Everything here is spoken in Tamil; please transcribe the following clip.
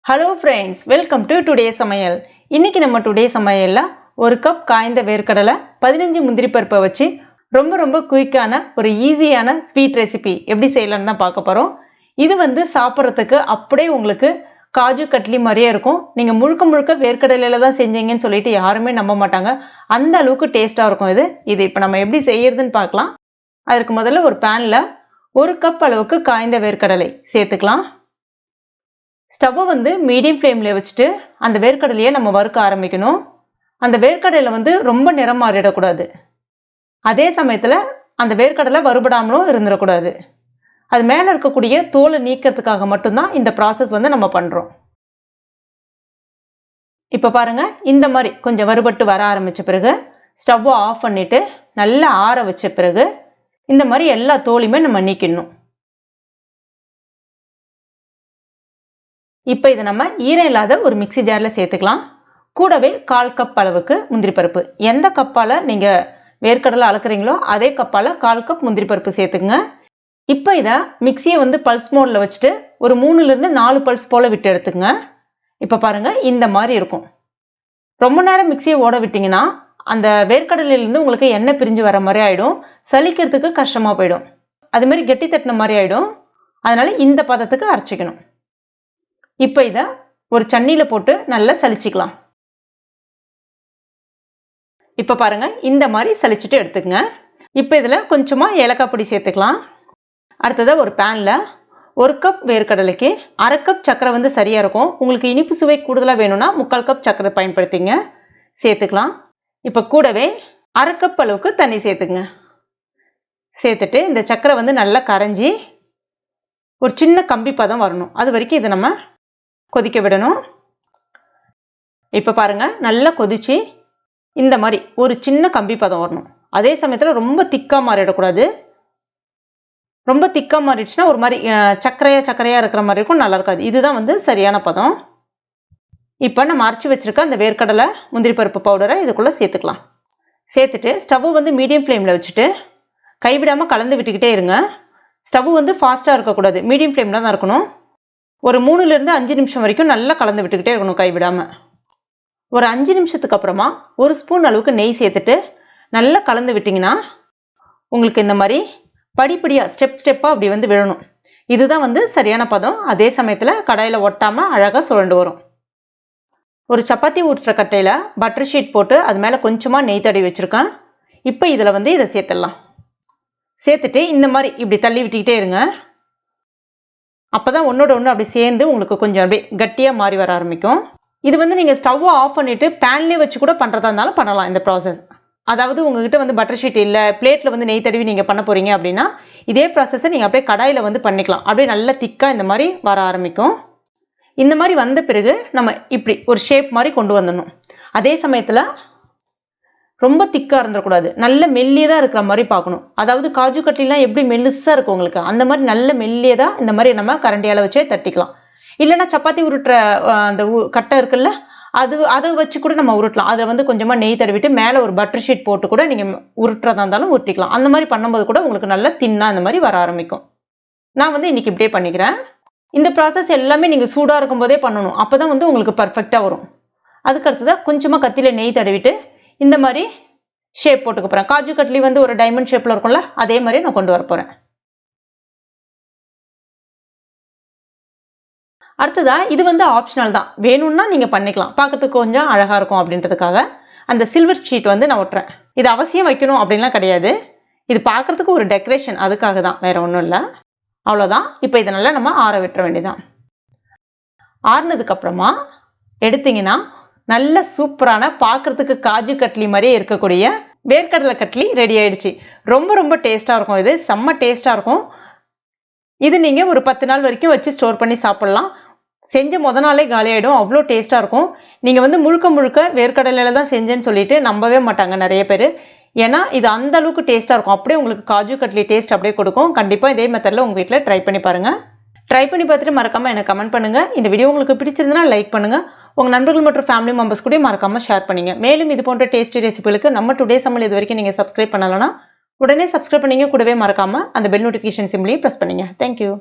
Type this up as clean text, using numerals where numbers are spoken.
Hello friends, welcome to today's Samayal. இன்னைக்கு நம்ம டுடே சமையல்ல ஒரு கப் காய்ந்த வேர்க்கடலை 15 முந்திரி பருப்பை வச்சு ரொம்ப குயிக்கான ஒரு ஈஸியான ஸ்வீட் ரெசிபி எப்படி செய்யலாம்னு தான் பார்க்க போறோம். இது சாப்பிட்றதுக்கு அப்படியே உங்களுக்கு காஜு கட்லி மாதிரியே இருக்கும். நீங்க முழுக்க வேர்க்கடலையில தான் செஞ்சீங்கன்னு சொல்லிட்டு யாருமே நம்ப மாட்டாங்க. அந்த அளவுக்கு டேஸ்டா இருக்கும் இது. இப்போ நம்ம எப்படி செய்யறதுன்னு பார்க்கலாம். அதற்கு முதல்ல ஒரு பேன்ல ஒரு கப் அளவுக்கு காய்ந்த வேர்க்கடலை சேர்த்துக்கலாம். ஸ்டவ் மீடியம் ஃப்ளேம்ல வச்சுட்டு அந்த வேர்க்கடலையை நம்ம வறுக்க ஆரம்பிக்கணும். அந்த வேர்க்கடலையில ரொம்ப நிறம் மாறிடக்கூடாது. அதே சமயத்துல அந்த வேர்க்கடலை வறுபடாமலும் இருந்துடக்கூடாது. அது மேல இருக்கக்கூடிய தோலை நீக்கிறதுக்காக மட்டும்தான் இந்த ப்ராசஸ் நம்ம பண்றோம். இப்ப பாருங்க, இந்த மாதிரி கொஞ்சம் வறுபட்டு வர ஆரம்பிச்ச பிறகு ஸ்டவ் ஆஃப் பண்ணிட்டு நல்லா ஆற வச்ச பிறகு இந்த மாதிரி எல்லா தோலையுமே நம்ம நீக்கிடணும். இப்போ இதை நம்ம ஈரம் இல்லாத ஒரு மிக்ஸி ஜார்ல சேர்த்துக்கலாம். கூடவே 1/4 கப் அளவுக்கு முந்திரி பருப்பு. எந்த கப்பால நீங்க வேர்க்கடலை அளக்குறீங்களோ அதே கப்பால 1/4 கப் முந்திரி பருப்பு சேர்த்துக்குங்க. இப்போ இதை மிக்ஸியை பல்ஸ் மோட்ல வச்சுட்டு ஒரு 3 இருந்து 4 பல்ஸ் போல விட்டு எடுத்துங்க. இப்போ பாருங்க, இந்த மாதிரி இருக்கும். ரொம்ப நேரம் மிக்ஸியை ஓட விட்டீங்கன்னா அந்த வேர்க்கடலையிலிருந்து உங்களுக்கு எண்ணெய் பிரிஞ்சு வர மாதிரி ஆயிடும். சலிக்கிறதுக்கு கஷ்டமா போயிடும். அது மாதிரி கெட்டி தட்டின மாதிரி ஆயிடும். அதனால இந்த பதத்துக்கு அரைச்சிக்கணும். இப்போ இதை ஒரு சன்னியில போட்டு நல்லா சலிச்சுக்கலாம். இப்ப பாருங்க, இந்த மாதிரி சலிச்சுட்டு எடுத்துக்கங்க. இப்போ இதுல கொஞ்சமா ஏலக்காய் பொடி சேர்த்துக்கலாம். அடுத்ததா ஒரு பேன்ல 1 கப் வேர்க்கடலைக்கு 1/2 கப் சர்க்கரை சரியா இருக்கும். உங்களுக்கு இனிப்பு சுவை கூடுதலா வேணும்னா 3/4 கப் சர்க்கரை பயன்படுத்திங்க சேர்த்துக்கலாம். இப்ப கூடவே 1/2 கப் அளவுக்கு தண்ணி சேர்த்துங்க. சேர்த்துட்டு இந்த சர்க்கரை நல்லா கரைஞ்சி ஒரு சின்ன கம்பி பதம் வரணும். அது வரைக்கும் இதை நம்ம கொதிக்க விடணும். இப்ப பாருங்க, நல்லா கொதிச்சு இந்த மாதிரி ஒரு சின்ன கம்பி பதம் வரணும். அதே சமயத்துல ரொம்ப திக்கா மாறிடக்கூடாது. ரொம்ப திக்கா மாறிடுச்சுன்னா ஒரு மாதிரி சக்கரையா இருக்கிற மாதிரி இருக்கும், நல்லா இருக்காது. இதுதான் சரியான பதம். இப்ப நம்ம அரைச்சி வச்சிருக்க அந்த வேர்க்கடலை முந்திரி பருப்பு பவுடரை இதுக்குள்ள சேர்த்துக்கலாம். சேர்த்துட்டு ஸ்டவ் மீடியம் ஃப்ளேம்ல வச்சுட்டு கைவிடாம கலந்து விட்டுக்கிட்டே இருங்க. ஸ்டவ் ஃபாஸ்டா இருக்கக்கூடாது, மீடியம் ஃப்ளேம்ல தான் இருக்கணும். ஒரு 3 இருந்து 5 நிமிஷம் வரைக்கும் நல்லா கலந்து விட்டுக்கிட்டே இருக்கணும் கைவிடாம. ஒரு 5 நிமிஷத்துக்கு அப்புறமா 1 ஸ்பூன் அளவுக்கு நெய் சேர்த்துட்டு நல்லா கலந்து விட்டீங்கன்னா உங்களுக்கு இந்த மாதிரி படிப்படியா ஸ்டெப்பா அப்படி விழணும். இதுதான் சரியான பதம். அதே சமயத்துல கடாயில ஒட்டாம அழகா சுழண்டு வரும். ஒரு சப்பாத்தி ஊற்றுற கட்டையில பட்டர் ஷீட் போட்டு அது மேல கொஞ்சமா நெய் தடவி வச்சிருக்கேன். இப்போ இதுல இதை சேர்த்துடலாம். சேர்த்துட்டு இந்த மாதிரி இப்படி தள்ளி விட்டுக்கிட்டே இருங்க. அப்பதான் ஒன்னோட ஒன்று அப்படி சேர்ந்து உங்களுக்கு கொஞ்சம் அப்படியே கட்டியா மாறி வர ஆரம்பிக்கும். இது நீங்க ஸ்டவ் ஆஃப் பண்ணிட்டு பேன்லயே வச்சு கூட பண்றதா இருந்தாலும் பண்ணலாம் இந்த ப்ராசஸ். அதாவது உங்ககிட்ட பட்டர் ஷீட் இல்ல, பிளேட்ல நெய் தடவி நீங்க பண்ண போறீங்க அப்படின்னா இதே ப்ராசஸை நீங்க அப்படியே கடாயில பண்ணிக்கலாம். அப்படியே நல்லா திக்கா இந்த மாதிரி வர ஆரம்பிக்கும். இந்த மாதிரி வந்த பிறகு நம்ம இப்படி ஒரு ஷேப் மாதிரி கொண்டு வந்துடணும். அதே சமயத்துல ரொம்ப திக்கா இருந்துடக்கூடாது, நல்ல மெல்லியதா இருக்கிற மாதிரி பார்க்கணும். அதாவது காஜு கட்லிலாம் எப்படி மெல்லிசா இருக்கும் உங்களுக்கு, அந்த மாதிரி நல்ல மெல்லியதா இந்த மாதிரி நம்ம கரண்டியால வச்சே தட்டிக்கலாம். இல்லைன்னா சப்பாத்தி உருட்டுற அந்த கட்டை இருக்குல்ல, அதை வச்சு கூட நம்ம உருட்டலாம். அதில் கொஞ்சமா நெய் தடவிட்டு மேலே ஒரு பட்டர் ஷீட் போட்டு கூட நீங்க உருட்டுறதா இருந்தாலும் உருட்டிக்கலாம். அந்த மாதிரி பண்ணும்போது கூட உங்களுக்கு நல்லா தின்னா இந்த மாதிரி வர ஆரம்பிக்கும். நான் இன்னைக்கு இப்படியே பண்ணிக்கிறேன். இந்த ப்ராசஸ் எல்லாமே நீங்க சூடா இருக்கும் போதே பண்ணணும். அப்பதான் உங்களுக்கு பர்ஃபெக்டா வரும். அதுக்கு அடுத்ததான் கொஞ்சமா கத்தியில நெய் தடவிட்டு இந்த மாதிரி ஷேப் போட்டுக்க போறேன். காஜு கட்லி ஒரு டைமண்ட் ஷேப்ல இருக்கும்ல, அதே மாதிரி நான் கொண்டு வர போறேன். அடுத்ததா இது ஆப்ஷனல் தான், வேணும்னா நீங்க பண்ணிக்கலாம், பார்க்கறதுக்கு கொஞ்சம் அழகா இருக்கும் அப்படின்றதுக்காக அந்த சில்வர் ஷீட் நான் ஒட்டுறேன். இது அவசியம் வைக்கணும் அப்படின்லாம் கிடையாது, இது பார்க்கறதுக்கு ஒரு டெக்கரேஷன், அதுக்காக தான், வேற ஒன்றும் இல்லை. அவ்வளோதான். இப்போ இதனால நம்ம ஆற விட்டுற வேண்டியதான். ஆறுனதுக்கு அப்புறமா எடுத்தீங்கன்னா நல்ல சூப்பரான பார்க்கறதுக்கு காஜு கட்லி மாதிரியே இருக்கக்கூடிய வேர்க்கடலை கட்லி ரெடி ஆயிடுச்சு. ரொம்ப டேஸ்டா இருக்கும். இது செம்ம டேஸ்டா இருக்கும். இது நீங்க ஒரு 10 நாள் வரைக்கும் வச்சு ஸ்டோர் பண்ணி சாப்பிடலாம். செஞ்ச முத நாளே காலி ஆயிடும், அவ்வளோ டேஸ்டா இருக்கும். நீங்க முழுக்க வேர்க்கடலையில தான் செஞ்சேன்னு சொல்லிட்டு நம்பவே மாட்டாங்க நிறைய பேர். ஏன்னா இது அந்த அளவுக்கு டேஸ்டா இருக்கும். அப்படியே உங்களுக்கு காஜு கட்லி டேஸ்ட் அப்படியே கொடுக்கும். கண்டிப்பா இதே மெத்தட்ல உங்க வீட்டில் ட்ரை பண்ணி பாருங்க. ட்ரை பண்ணி பார்த்துட்டு மறக்காம எனக்கு கமெண்ட் பண்ணுங்க. இந்த வீடியோ உங்களுக்கு பிடிச்சிருந்தா லைக் பண்ணுங்க. உங்க நண்பர்கள் மற்றும் ஃபேமிலி மெம்பர்ஸ் கூட மறக்காம ஷேர் பண்ணுங்க. மேலும் இது போன்ற டேஸ்டி ரெசிபிகளுக்கு நம்ம டுடே சமையல் இது வரைக்கும் நீங்க சப்ஸ்கிரைப் பண்ணலனா உடனே சப்ஸ்கிரைப் பண்ணீங்க. கூடவே மறக்காம அந்த பெல் நோட்டிஃபிகேஷன் சிம்பிளையும் பிரஸ் பண்ணுங்க. தேங்க்யூ.